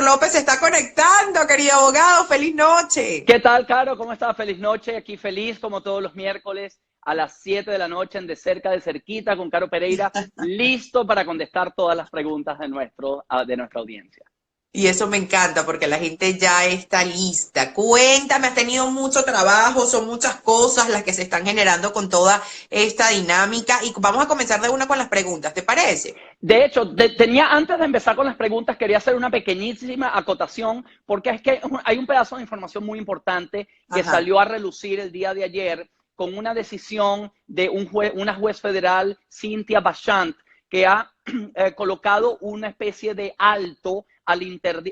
López se está conectando, querido abogado. Feliz noche. ¿Qué tal, Caro? ¿Cómo estás? Feliz noche. Aquí feliz como todos los miércoles a las 7 de la noche en De Cerca de Cerquita con Caro Pereira, listo para contestar todas las preguntas de nuestra audiencia. Y eso me encanta porque la gente ya está lista. Cuéntame, has tenido mucho trabajo, son muchas cosas las que se están generando con toda esta dinámica y vamos a comenzar de una con las preguntas, ¿te parece? De hecho, antes de empezar con las preguntas, quería hacer una pequeñísima acotación, porque es que hay un pedazo de información muy importante que Ajá. salió a relucir el día de ayer con una decisión de una juez federal, Cynthia Bachant, que ha colocado una especie de alto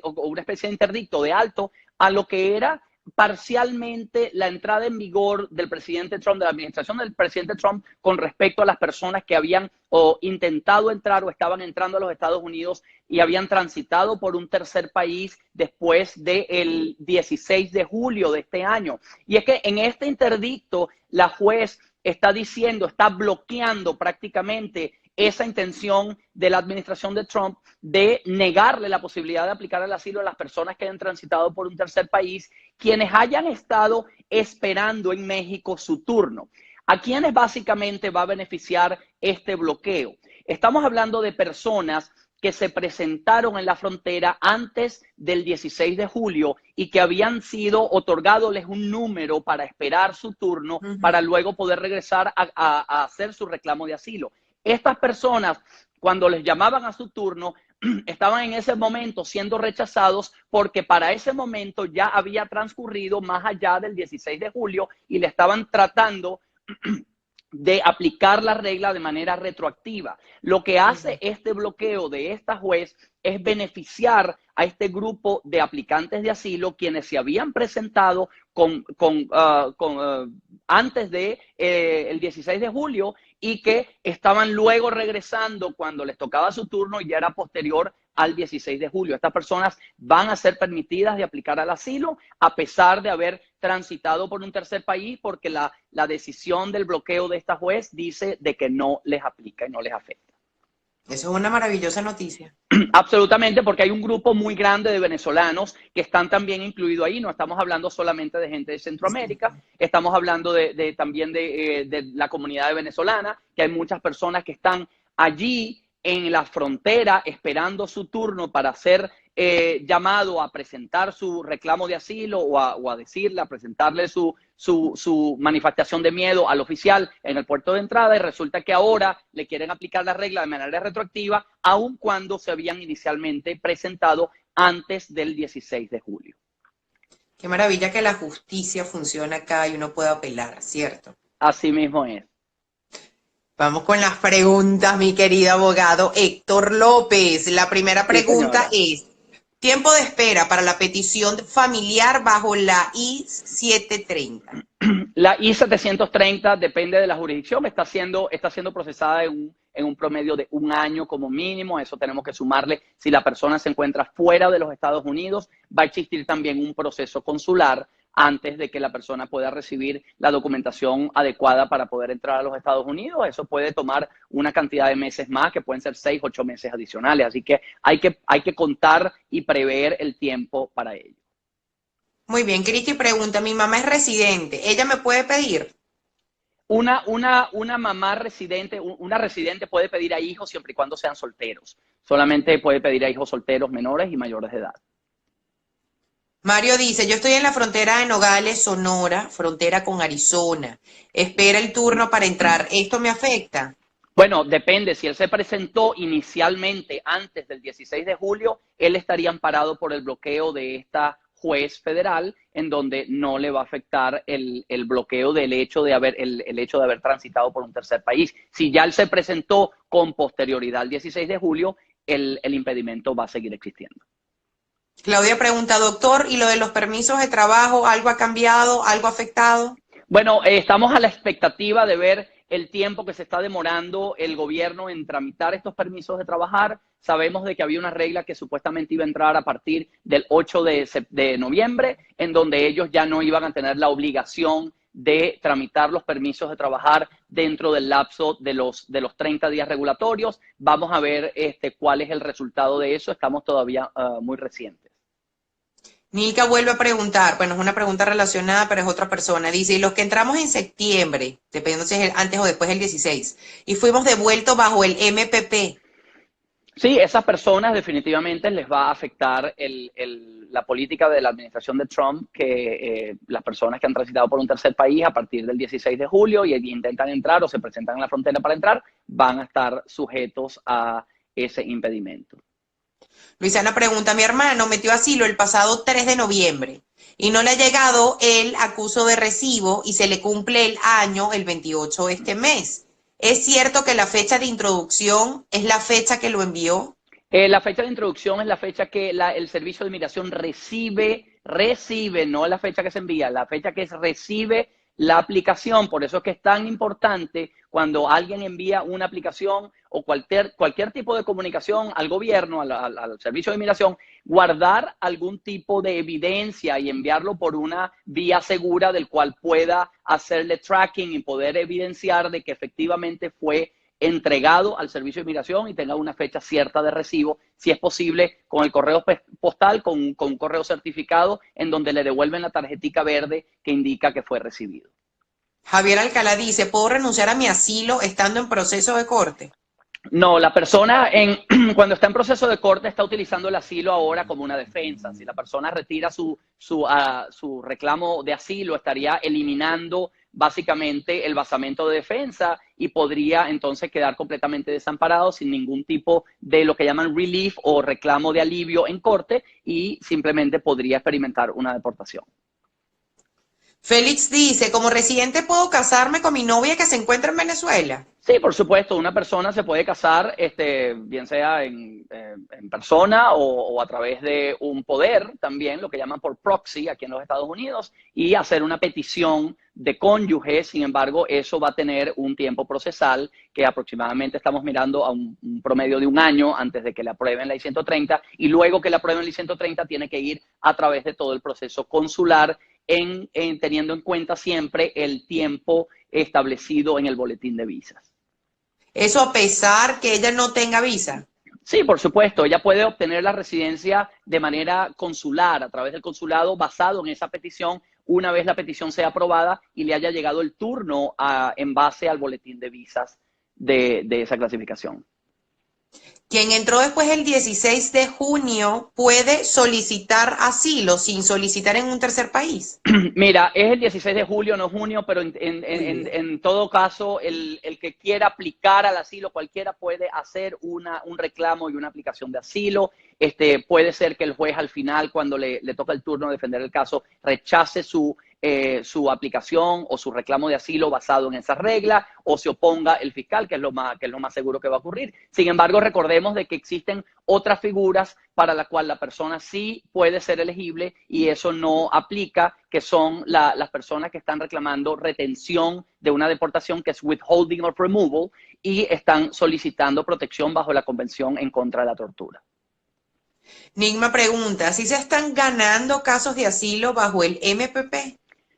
o una especie de interdicto de alto a lo que era parcialmente la entrada en vigor del presidente Trump, de la administración del presidente Trump, con respecto a las personas que habían o intentado entrar o estaban entrando a los Estados Unidos y habían transitado por un tercer país después del 16 de julio de este año. Y es que en este interdicto la juez está diciendo, está bloqueando prácticamente esa intención de la administración de Trump de negarle la posibilidad de aplicar el asilo a las personas que hayan transitado por un tercer país, quienes hayan estado esperando en México su turno. ¿A quiénes básicamente va a beneficiar este bloqueo? Estamos hablando de personas que se presentaron en la frontera antes del 16 de julio y que habían sido otorgadoles un número para esperar su turno para luego poder regresar a hacer su reclamo de asilo. Estas personas, cuando les llamaban a su turno, estaban en ese momento siendo rechazados porque para ese momento ya había transcurrido más allá del 16 de julio y le estaban tratando de aplicar la regla de manera retroactiva. Lo que hace este bloqueo de esta juez es beneficiar a este grupo de aplicantes de asilo quienes se habían presentado antes de el 16 de julio y que estaban luego regresando cuando les tocaba su turno y ya era posterior al 16 de julio. Estas personas van a ser permitidas de aplicar al asilo a pesar de haber transitado por un tercer país porque la decisión del bloqueo de esta juez dice de que no les aplica y no les afecta. Eso es una maravillosa noticia. Absolutamente, porque hay un grupo muy grande de venezolanos que están también incluidos ahí. No estamos hablando solamente de gente de Centroamérica, estamos hablando también de la comunidad venezolana, que hay muchas personas que están allí en la frontera esperando su turno para ser llamado a presentar su reclamo de asilo o a decirle, a presentarle su manifestación de miedo al oficial en el puerto de entrada y resulta que ahora le quieren aplicar la regla de manera retroactiva, aun cuando se habían inicialmente presentado antes del 16 de julio. Qué maravilla que la justicia funciona acá y uno puede apelar, ¿cierto? Así mismo es. Vamos con las preguntas, mi querido abogado Héctor López. La primera Sí, pregunta señora. es, tiempo de espera para la petición familiar bajo la I-730. La I-730 depende de la jurisdicción, está siendo procesada en un promedio de un año como mínimo. Eso tenemos que sumarle. Si la persona se encuentra fuera de los Estados Unidos, va a existir también un proceso consular antes de que la persona pueda recibir la documentación adecuada para poder entrar a los Estados Unidos. Eso puede tomar una cantidad de meses más, que pueden ser 6, 8 meses adicionales. Así que hay que contar y prever el tiempo para ello. Muy bien, Cristi pregunta, mi mamá es residente, ¿ella me puede pedir? Una mamá residente, una residente puede pedir a hijos siempre y cuando sean solteros. Solamente puede pedir a hijos solteros menores y mayores de edad. Mario dice, yo estoy en la frontera de Nogales, Sonora, frontera con Arizona. Espera el turno para entrar. ¿Esto me afecta? Bueno, depende. Si él se presentó inicialmente antes del 16 de julio, él estaría amparado por el bloqueo de esta juez federal, en donde no le va a afectar el bloqueo del hecho de haber transitado por un tercer país. Si ya él se presentó con posterioridad al 16 de julio, el impedimento va a seguir existiendo. Claudia pregunta, doctor, ¿y lo de los permisos de trabajo, algo ha cambiado, algo ha afectado? Bueno, estamos a la expectativa de ver el tiempo que se está demorando el gobierno en tramitar estos permisos de trabajar. Sabemos de que había una regla que supuestamente iba a entrar a partir del 8 de noviembre, en donde ellos ya no iban a tener la obligación de tramitar los permisos de trabajar dentro del lapso de los 30 días regulatorios. Vamos a ver cuál es el resultado de eso. Estamos todavía muy recientes. Nilka vuelve a preguntar, bueno, es una pregunta relacionada, pero es otra persona. Dice, y los que entramos en septiembre, dependiendo si es antes o después del 16, y fuimos devueltos bajo el MPP. Sí, esas personas definitivamente les va a afectar la política de la administración de Trump, que las personas que han transitado por un tercer país a partir del 16 de julio y intentan entrar o se presentan en la frontera para entrar, van a estar sujetos a ese impedimento. Luisana pregunta, mi hermano metió asilo el pasado 3 de noviembre y no le ha llegado el acuso de recibo y se le cumple el año el 28 de este mes. ¿Es cierto que la fecha de introducción es la fecha que lo envió? La fecha de introducción es la fecha que el Servicio de Inmigración recibe, no la fecha que se envía, la fecha que recibe la aplicación. Por eso es que es tan importante cuando alguien envía una aplicación o cualquier tipo de comunicación al gobierno, al Servicio de Inmigración, guardar algún tipo de evidencia y enviarlo por una vía segura del cual pueda hacerle tracking y poder evidenciar de que efectivamente fue entregado al Servicio de Inmigración y tenga una fecha cierta de recibo, si es posible, con el correo postal, con un correo certificado, en donde le devuelven la tarjetica verde que indica que fue recibido. Javier Alcalá dice, ¿puedo renunciar a mi asilo estando en proceso de corte? No, la persona cuando está en proceso de corte está utilizando el asilo ahora como una defensa. Si la persona retira su reclamo de asilo, estaría eliminando básicamente el basamento de defensa y podría entonces quedar completamente desamparado sin ningún tipo de lo que llaman relief o reclamo de alivio en corte y simplemente podría experimentar una deportación. Félix dice, como residente puedo casarme con mi novia que se encuentra en Venezuela. Sí, por supuesto, una persona se puede casar, bien sea en persona o a través de un poder también, lo que llaman por proxy aquí en los Estados Unidos, y hacer una petición de cónyuge. Sin embargo, eso va a tener un tiempo procesal que aproximadamente estamos mirando a un promedio de un año antes de que le aprueben la I-130, y luego que le aprueben la I-130 tiene que ir a través de todo el proceso consular, teniendo en cuenta siempre el tiempo establecido en el boletín de visas. Eso a pesar que ella no tenga visa. Sí, por supuesto. Ella puede obtener la residencia de manera consular, a través del consulado, basado en esa petición, una vez la petición sea aprobada y le haya llegado el turno en base al boletín de visas de esa clasificación. Quien entró después del 16 de junio puede solicitar asilo sin solicitar en un tercer país. Mira, es el 16 de julio, no junio, pero en todo caso, el que quiera aplicar al asilo, cualquiera puede hacer un reclamo y una aplicación de asilo. Puede ser que el juez al final, cuando le toca el turno de defender el caso, rechace su aplicación o su reclamo de asilo basado en esa regla, o se oponga el fiscal, que es lo más seguro que va a ocurrir. Sin embargo, recordemos de que existen otras figuras para las cuales la persona sí puede ser elegible y eso no aplica, que son las personas que están reclamando retención de una deportación, que es withholding of removal, y están solicitando protección bajo la Convención en contra de la tortura. Nigma pregunta, ¿si se están ganando casos de asilo bajo el MPP?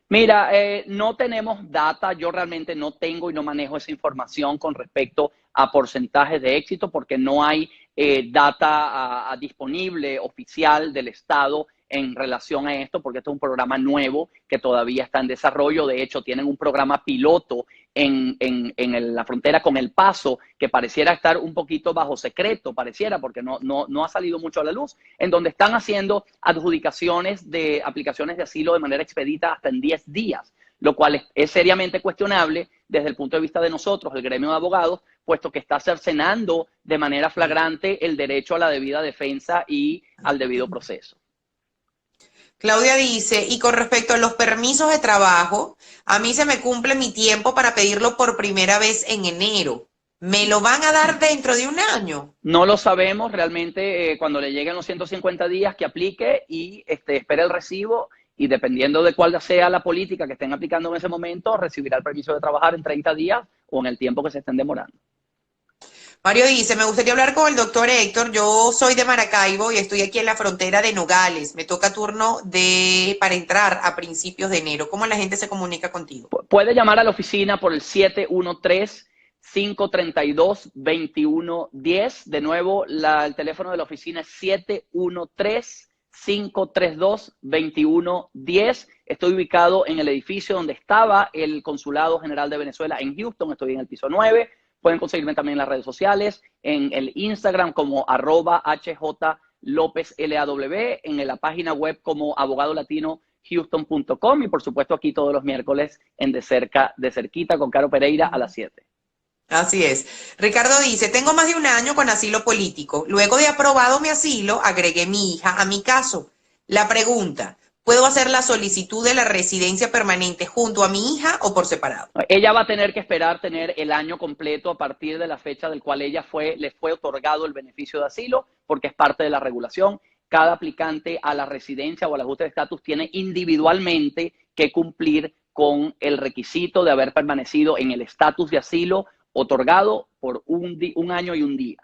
Mira, no tenemos data, yo realmente no tengo y no manejo esa información con respecto a porcentajes de éxito porque no hay data disponible oficial del Estado en relación a esto, porque esto es un programa nuevo que todavía está en desarrollo. De hecho, tienen un programa piloto en la frontera con El Paso que pareciera estar un poquito bajo secreto, porque no ha salido mucho a la luz, en donde están haciendo adjudicaciones de aplicaciones de asilo de manera expedita hasta en 10 días, lo cual es seriamente cuestionable desde el punto de vista de nosotros, el gremio de abogados, puesto que está cercenando de manera flagrante el derecho a la debida defensa y al debido proceso. Claudia dice, y con respecto a los permisos de trabajo, a mí se me cumple mi tiempo para pedirlo por primera vez en enero. ¿Me lo van a dar dentro de un año? No lo sabemos realmente. Cuando le lleguen los 150 días que aplique y espere el recibo, y dependiendo de cuál sea la política que estén aplicando en ese momento, recibirá el permiso de trabajar en 30 días o en el tiempo que se estén demorando. Mario dice, me gustaría hablar con el doctor Héctor. Yo soy de Maracaibo y estoy aquí en la frontera de Nogales. Me toca turno para entrar a principios de enero. ¿Cómo la gente se comunica contigo? Puede llamar a la oficina por el 713-532-2110. De nuevo, el teléfono de la oficina es 532-2110. Estoy ubicado en el edificio donde estaba el Consulado General de Venezuela en Houston. Estoy en el piso 9. Pueden conseguirme también en las redes sociales, en el Instagram como @HJLopezLAW, en la página web como abogadolatinohouston.com y por supuesto aquí todos los miércoles en De Cerquita con Caro Pereira a las 7. Así es. Ricardo dice, tengo más de un año con asilo político. Luego de aprobado mi asilo, agregué mi hija a mi caso. La pregunta, ¿puedo hacer la solicitud de la residencia permanente junto a mi hija o por separado? Ella va a tener que esperar tener el año completo a partir de la fecha del cual le fue otorgado el beneficio de asilo, porque es parte de la regulación. Cada aplicante a la residencia o al ajuste de estatus tiene individualmente que cumplir con el requisito de haber permanecido en el estatus de asilo otorgado por un año y un día.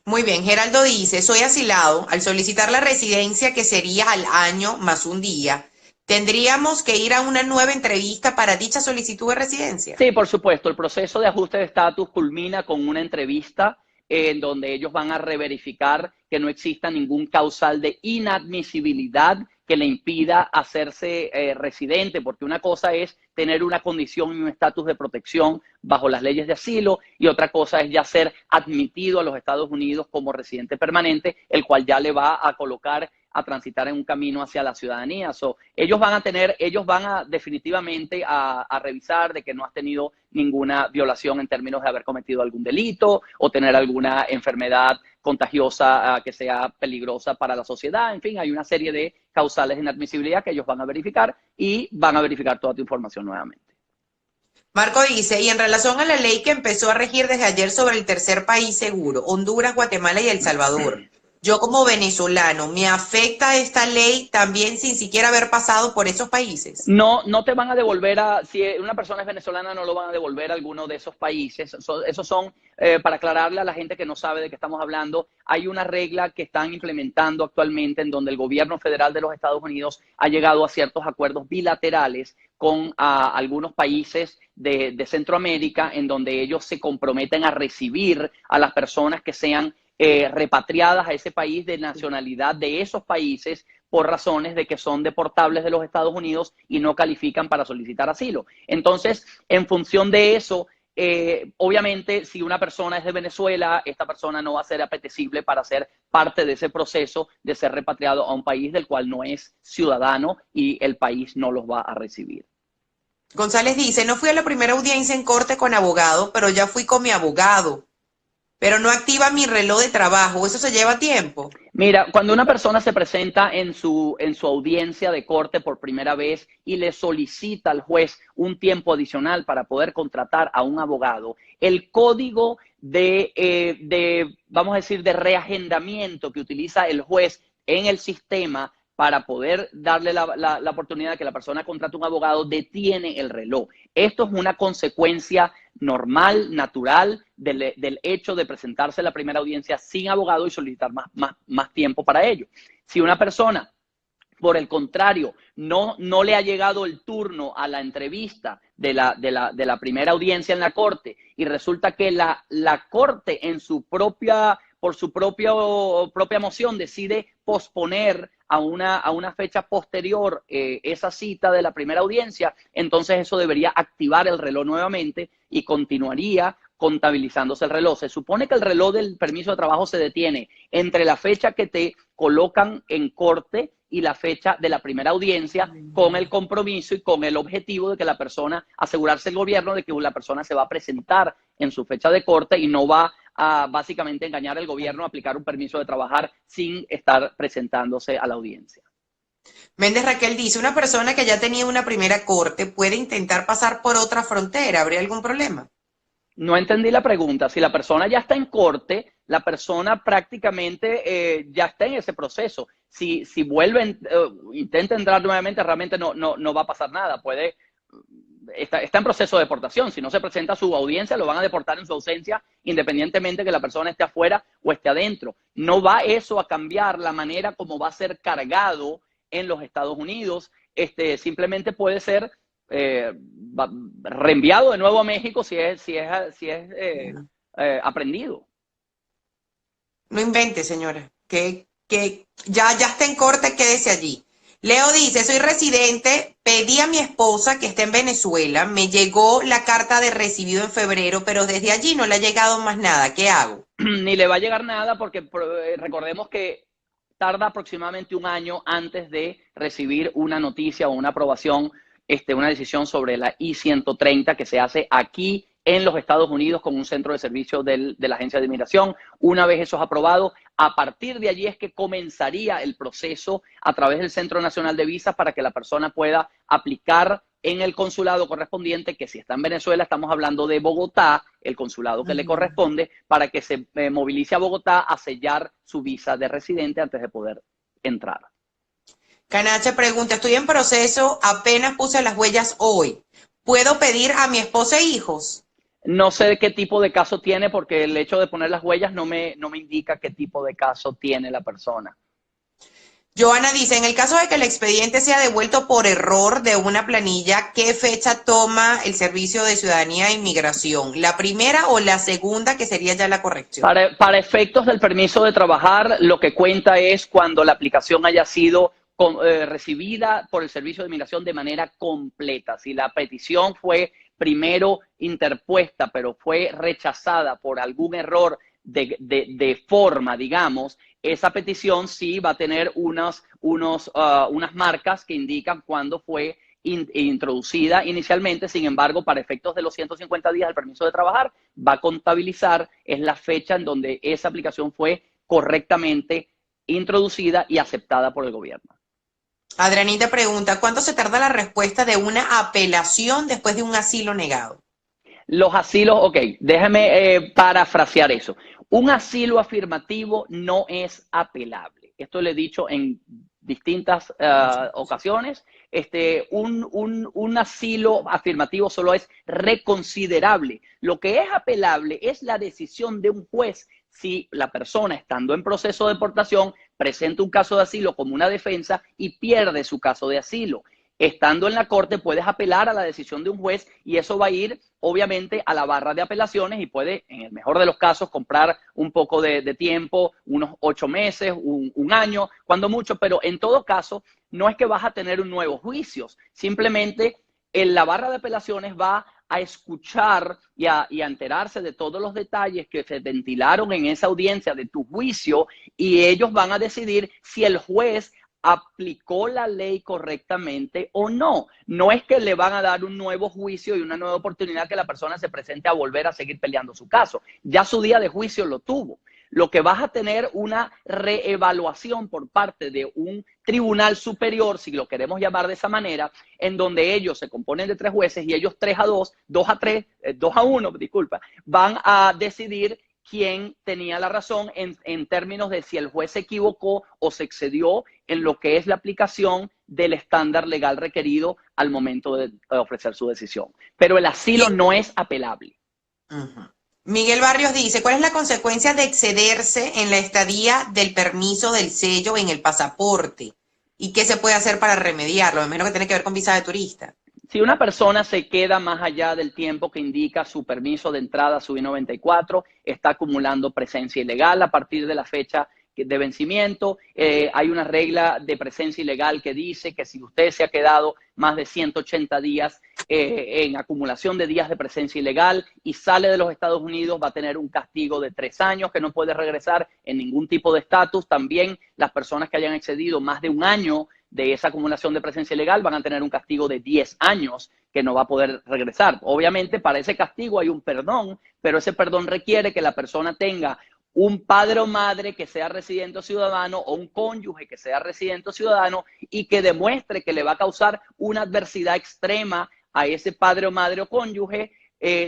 Muy bien, Geraldo dice, soy asilado. Al solicitar la residencia, que sería al año más un día, ¿tendríamos que ir a una nueva entrevista para dicha solicitud de residencia? Sí, por supuesto. El proceso de ajuste de estatus culmina con una entrevista en donde ellos van a reverificar que no exista ningún causal de inadmisibilidad que le impida hacerse residente, porque una cosa es tener una condición y un estatus de protección bajo las leyes de asilo y otra cosa es ya ser admitido a los Estados Unidos como residente permanente, el cual ya le va a colocar a transitar en un camino hacia la ciudadanía. Ellos van a definitivamente a revisar de que no has tenido ninguna violación en términos de haber cometido algún delito o tener alguna enfermedad contagiosa que sea peligrosa para la sociedad. En fin, hay una serie de causales de inadmisibilidad que ellos van a verificar y van a verificar toda tu información nuevamente. Marco dice, y en relación a la ley que empezó a regir desde ayer sobre el tercer país seguro, Honduras, Guatemala y El Salvador, yo como venezolano, ¿me afecta esta ley también sin siquiera haber pasado por esos países? No, no te van a devolver si una persona es venezolana no lo van a devolver a alguno de esos países. Esos son, para aclararle a la gente que no sabe de qué estamos hablando, hay una regla que están implementando actualmente en donde el gobierno federal de los Estados Unidos ha llegado a ciertos acuerdos bilaterales con algunos países de Centroamérica en donde ellos se comprometen a recibir a las personas que sean repatriadas a ese país de nacionalidad de esos países por razones de que son deportables de los Estados Unidos y no califican para solicitar asilo. Entonces, en función de eso, obviamente, si una persona es de Venezuela, esta persona no va a ser apetecible para ser parte de ese proceso de ser repatriado a un país del cual no es ciudadano y el país no los va a recibir. González dice, no fui a la primera audiencia en corte con abogado, pero ya fui con mi abogado. Pero no activa mi reloj de trabajo, ¿eso se lleva tiempo? Mira, cuando una persona se presenta en su audiencia de corte por primera vez y le solicita al juez un tiempo adicional para poder contratar a un abogado, el código vamos a decir, de reagendamiento que utiliza el juez en el sistema para poder darle la oportunidad de que la persona contrate un abogado, detiene el reloj. Esto es una consecuencia normal, natural, del hecho de presentarse a la primera audiencia sin abogado y solicitar más tiempo para ello. Si una persona, por el contrario, no le ha llegado el turno a la entrevista de la primera audiencia en la corte y resulta que la corte por su propia moción decide posponer a una fecha posterior esa cita de la primera audiencia, entonces eso debería activar el reloj nuevamente y continuaría contabilizándose el reloj. Se supone que el reloj del permiso de trabajo se detiene entre la fecha que te colocan en corte y la fecha de la primera audiencia, con el compromiso y con el objetivo de que la persona, asegurarse el gobierno de que la persona se va a presentar en su fecha de corte y no va a básicamente engañar al gobierno a aplicar un permiso de trabajar sin estar presentándose a la audiencia. Méndez Raquel dice, una persona que ya tenía una primera corte puede intentar pasar por otra frontera, ¿habría algún problema? No entendí la pregunta. Si la persona ya está en corte, la persona prácticamente ya está en ese proceso. Si vuelven, intenta entrar nuevamente, realmente no va a pasar nada. Está en proceso de deportación. Si no se presenta a su audiencia, lo van a deportar en su ausencia, independientemente que la persona esté afuera o esté adentro. No va eso a cambiar la manera como va a ser cargado en los Estados Unidos. Simplemente puede ser reenviado de nuevo a México si es aprendido. No invente, señora. Qué que ya está en corte, quédese allí. Leo dice, soy residente, pedí a mi esposa que está en Venezuela, me llegó la carta de recibido en febrero, pero desde allí no le ha llegado más nada. ¿Qué hago? Ni le va a llegar nada porque recordemos que tarda aproximadamente un año antes de recibir una noticia o una aprobación, una decisión sobre la I-130 que se hace aquí en los Estados Unidos con un centro de servicio de la Agencia de Inmigración. Una vez eso es aprobado, a partir de allí es que comenzaría el proceso a través del Centro Nacional de Visas para que la persona pueda aplicar en el consulado correspondiente, que si está en Venezuela estamos hablando de Bogotá, el consulado que le corresponde, para que se movilice a Bogotá a sellar su visa de residente antes de poder entrar. Canacha pregunta, estoy en proceso, apenas puse las huellas hoy. ¿Puedo pedir a mi esposa e hijos? No sé qué tipo de caso tiene porque el hecho de poner las huellas no me indica qué tipo de caso tiene la persona. Joana dice, en el caso de que el expediente sea devuelto por error de una planilla, ¿qué fecha toma el Servicio de Ciudadanía e Inmigración? ¿La primera o la segunda, que sería ya la corrección? Para efectos del permiso de trabajar, lo que cuenta es cuando la aplicación haya sido recibida por el Servicio de Inmigración de manera completa. Si la petición fue primero interpuesta, pero fue rechazada por algún error de forma, digamos, esa petición sí va a tener unas marcas que indican cuándo fue introducida inicialmente. Sin embargo, para efectos de los 150 días del permiso de trabajar, va a contabilizar es la fecha en donde esa aplicación fue correctamente introducida y aceptada por el gobierno. Adrianita pregunta, ¿cuánto se tarda la respuesta de una apelación después de un asilo negado? Los asilos, ok, déjame parafrasear eso. Un asilo afirmativo no es apelable. Esto lo he dicho en distintas ocasiones. Un asilo afirmativo solo es reconsiderable. Lo que es apelable es la decisión de un juez si la persona, estando en proceso de deportación, presenta un caso de asilo como una defensa y pierde su caso de asilo. Estando en la corte puedes apelar a la decisión de un juez y eso va a ir obviamente a la barra de apelaciones y puede, en el mejor de los casos, comprar un poco de tiempo, unos 8 meses, un año, cuando mucho, pero en todo caso no es que vas a tener un nuevo juicio, simplemente en la barra de apelaciones va a escuchar y a enterarse de todos los detalles que se ventilaron en esa audiencia de tu juicio y ellos van a decidir si el juez aplicó la ley correctamente o no. No es que le van a dar un nuevo juicio y una nueva oportunidad que la persona se presente a volver a seguir peleando su caso. Ya su día de juicio lo tuvo. Lo que vas a tener una reevaluación por parte de un tribunal superior, si lo queremos llamar de esa manera, en donde ellos se componen de 3 jueces y ellos 3-2, 2-1, disculpa, van a decidir quién tenía la razón en términos de si el juez se equivocó o se excedió en lo que es la aplicación del estándar legal requerido al momento de ofrecer su decisión. Pero el asilo no es apelable. Miguel Barrios dice, ¿cuál es la consecuencia de excederse en la estadía del permiso del sello en el pasaporte? ¿Y qué se puede hacer para remediarlo? Me imagino que tiene que ver con visa de turista. Si una persona se queda más allá del tiempo que indica su permiso de entrada a su I-94, está acumulando presencia ilegal a partir de la fecha de vencimiento. Hay una regla de presencia ilegal que dice que si usted se ha quedado más de 180 días en acumulación de días de presencia ilegal y sale de los Estados Unidos, va a tener un castigo de 3 años que no puede regresar en ningún tipo de estatus. También las personas que hayan excedido más de un año de esa acumulación de presencia ilegal van a tener un castigo de 10 años que no va a poder regresar. Obviamente para ese castigo hay un perdón, pero ese perdón requiere que la persona tenga un padre o madre que sea residente o ciudadano o un cónyuge que sea residente o ciudadano y que demuestre que le va a causar una adversidad extrema a ese padre o madre o cónyuge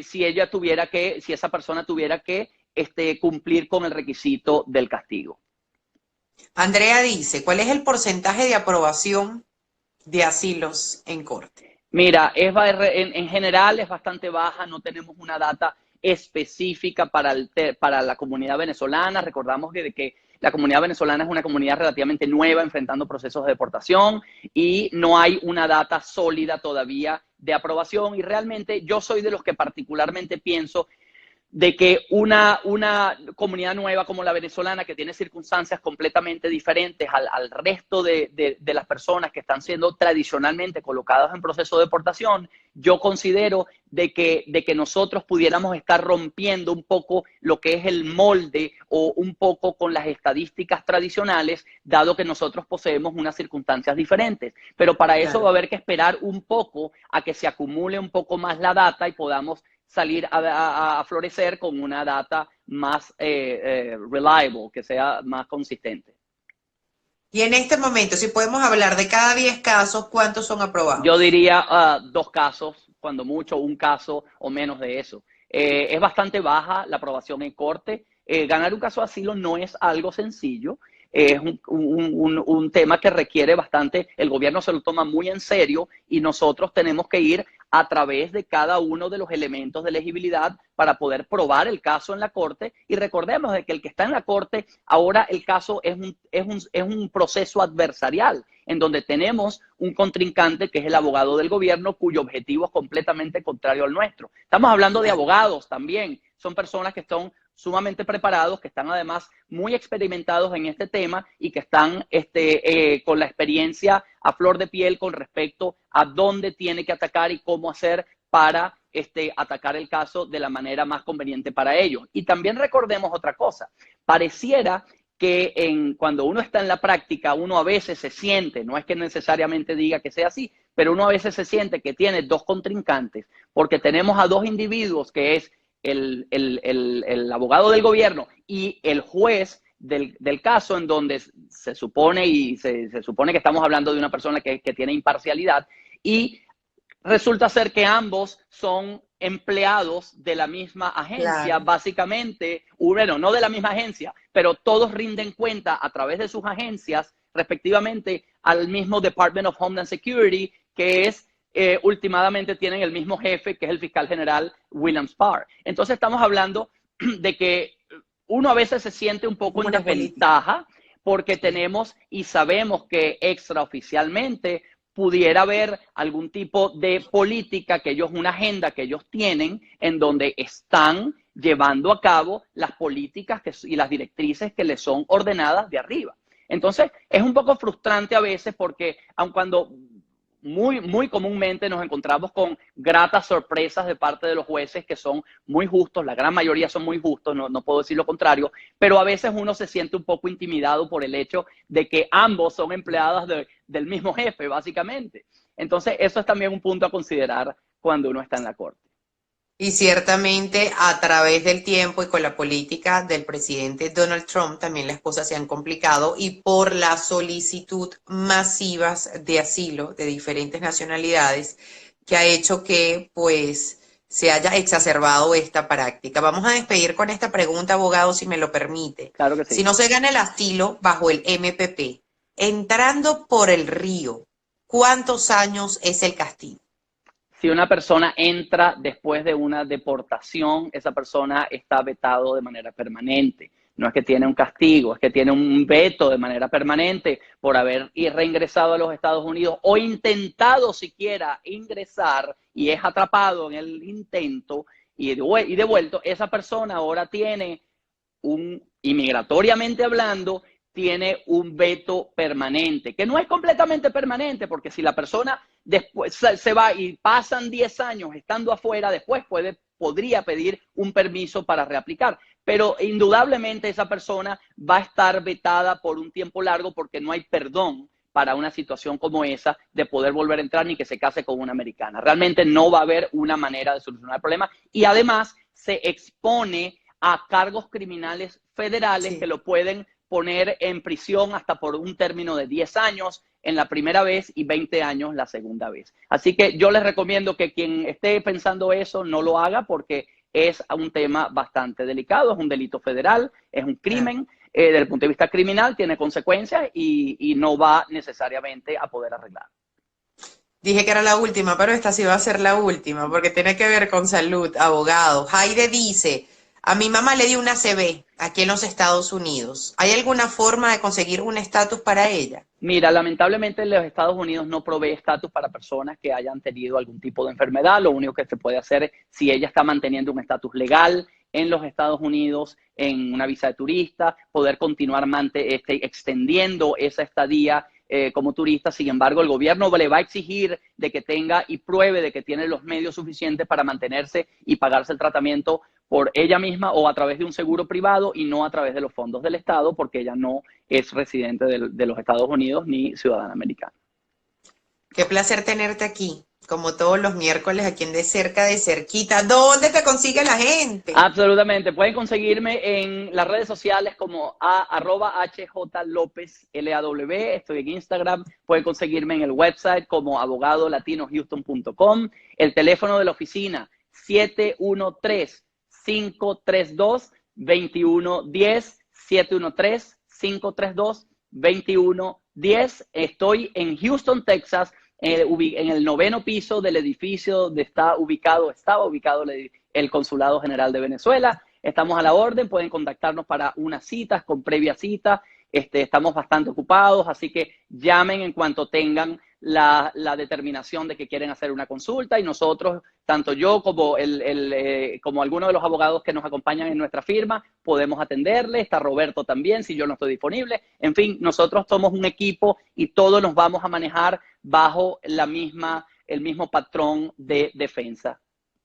si esa persona tuviera que cumplir con el requisito del castigo. Andrea dice, ¿cuál es el porcentaje de aprobación de asilos en corte? Mira, en general es bastante baja, no tenemos una data específica para la comunidad venezolana. Recordamos que la comunidad venezolana es una comunidad relativamente nueva enfrentando procesos de deportación y no hay una data sólida todavía de aprobación y realmente yo soy de los que particularmente pienso de que una comunidad nueva como la venezolana, que tiene circunstancias completamente diferentes al resto de las personas que están siendo tradicionalmente colocadas en proceso de deportación, yo considero de que nosotros pudiéramos estar rompiendo un poco lo que es el molde o un poco con las estadísticas tradicionales, dado que nosotros poseemos unas circunstancias diferentes. Pero para eso va a haber que esperar un poco a que se acumule un poco más la data y podamos salir a florecer con una data más reliable, que sea más consistente. Y en este momento, si podemos hablar de cada 10 casos, ¿cuántos son Yo aprobados? diría 2 casos, cuando mucho, 1 caso o menos de eso. Es bastante baja la aprobación en corte. Ganar un caso de asilo no es algo sencillo. Es un tema que requiere bastante, el gobierno se lo toma muy en serio y nosotros tenemos que ir a través de cada uno de los elementos de elegibilidad para poder probar el caso en la corte. Y recordemos de que el que está en la corte, ahora el caso es un proceso adversarial, en donde tenemos un contrincante que es el abogado del gobierno, cuyo objetivo es completamente contrario al nuestro. Estamos hablando de abogados también, son personas que están sumamente preparados, que están además muy experimentados en este tema y que están con la experiencia a flor de piel con respecto a dónde tiene que atacar y cómo hacer para atacar el caso de la manera más conveniente para ellos. Y también recordemos otra cosa, pareciera que cuando uno está en la práctica, uno a veces se siente, no es que necesariamente diga que sea así, pero uno a veces se siente que tiene 2 contrincantes, porque tenemos a 2 individuos que es el abogado del gobierno y el juez del caso, en donde se supone que estamos hablando de una persona que tiene imparcialidad, y resulta ser que ambos son empleados de la misma agencia, Claro. básicamente, bueno, no de la misma agencia, pero todos rinden cuenta a través de sus agencias, respectivamente, al mismo Department of Homeland Security, que es últimamente tienen el mismo jefe, que es el fiscal general William Barr. Entonces estamos hablando de que uno a veces se siente un poco Como en una política. desventaja porque Sí. tenemos y sabemos que extraoficialmente pudiera haber algún tipo de política que ellos, una agenda que ellos tienen en donde están llevando a cabo las políticas y las directrices que les son ordenadas de arriba. Entonces, es un poco frustrante a veces porque, aun cuando muy comúnmente nos encontramos con gratas sorpresas de parte de los jueces que son muy justos, la gran mayoría son muy justos, no puedo decir lo contrario, pero a veces uno se siente un poco intimidado por el hecho de que ambos son empleadas del mismo jefe, básicamente. Entonces, eso es también un punto a considerar cuando uno está en la corte. Y ciertamente a través del tiempo y con la política del presidente Donald Trump también las cosas se han complicado y por la solicitud masivas de asilo de diferentes nacionalidades que ha hecho que pues se haya exacerbado esta práctica. Vamos a despedir con esta pregunta, abogado, si me lo permite. Claro que Si sí. no se gana el asilo bajo el MPP, entrando por el río, ¿cuántos años es el castigo? Si una persona entra después de una deportación, esa persona está vetado de manera permanente. No es que tiene un castigo, es que tiene un veto de manera permanente por haber reingresado a los Estados Unidos o intentado siquiera ingresar y es atrapado en el intento y devuelto. Esa persona ahora tiene inmigratoriamente hablando, tiene un veto permanente, que no es completamente permanente, porque si la persona después se va y pasan 10 años estando afuera, después podría pedir un permiso para reaplicar. Pero indudablemente esa persona va a estar vetada por un tiempo largo porque no hay perdón para una situación como esa de poder volver a entrar ni que se case con una americana. Realmente no va a haber una manera de solucionar el problema y además se expone a cargos criminales federales que lo pueden poner en prisión hasta por un término de 10 años en la primera vez y 20 años la segunda vez. Así que yo les recomiendo que quien esté pensando eso no lo haga porque es un tema bastante delicado, es un delito federal, es un crimen, desde el punto de vista criminal tiene consecuencias y no va necesariamente a poder arreglar. Dije que era la última, pero esta sí va a ser la última, porque tiene que ver con salud, abogado. Jaide dice, a mi mamá le dio una CB aquí en los Estados Unidos. ¿Hay alguna forma de conseguir un estatus para ella? Mira, lamentablemente los Estados Unidos no provee estatus para personas que hayan tenido algún tipo de enfermedad. Lo único que se puede hacer es si ella está manteniendo un estatus legal en los Estados Unidos en una visa de turista, poder continuar extendiendo esa estadía como turista. Sin embargo, el gobierno le va a exigir de que tenga y pruebe de que tiene los medios suficientes para mantenerse y pagarse el tratamiento por ella misma o a través de un seguro privado y no a través de los fondos del Estado, porque ella no es residente de los Estados Unidos ni ciudadana americana. Qué placer tenerte aquí, como todos los miércoles, aquí en De Cerca, de Cerquita. ¿Dónde te consigue la gente? Absolutamente. Pueden conseguirme en las redes sociales como @hjlopezlaw. Estoy en Instagram. Pueden conseguirme en el website como abogadolatinohouston.com. El teléfono de la oficina, 713-532-2110. 713-532-2110. Estoy en Houston, Texas, en el 9º piso del edificio donde estaba ubicado el Consulado General de Venezuela. Estamos a la orden, pueden contactarnos para unas citas, con previa cita. Estamos bastante ocupados, así que llamen en cuanto tengan la determinación de que quieren hacer una consulta, y nosotros, tanto yo como como algunos de los abogados que nos acompañan en nuestra firma, podemos atenderle. Está Roberto también, si yo no estoy disponible. En fin, nosotros somos un equipo y todos nos vamos a manejar bajo el mismo patrón de defensa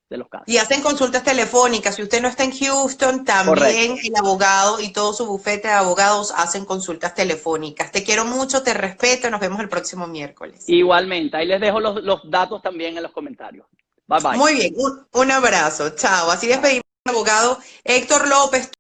de los casos. Y hacen consultas telefónicas. Si usted no está en Houston, también Correcto. el abogado y todo su bufete de abogados hacen consultas telefónicas. Te quiero mucho, te respeto. Nos vemos el próximo miércoles. Igualmente. Ahí les dejo los datos también en los comentarios. Bye, bye. Muy bien. Un abrazo. Chao. Así despedimos al abogado Héctor López.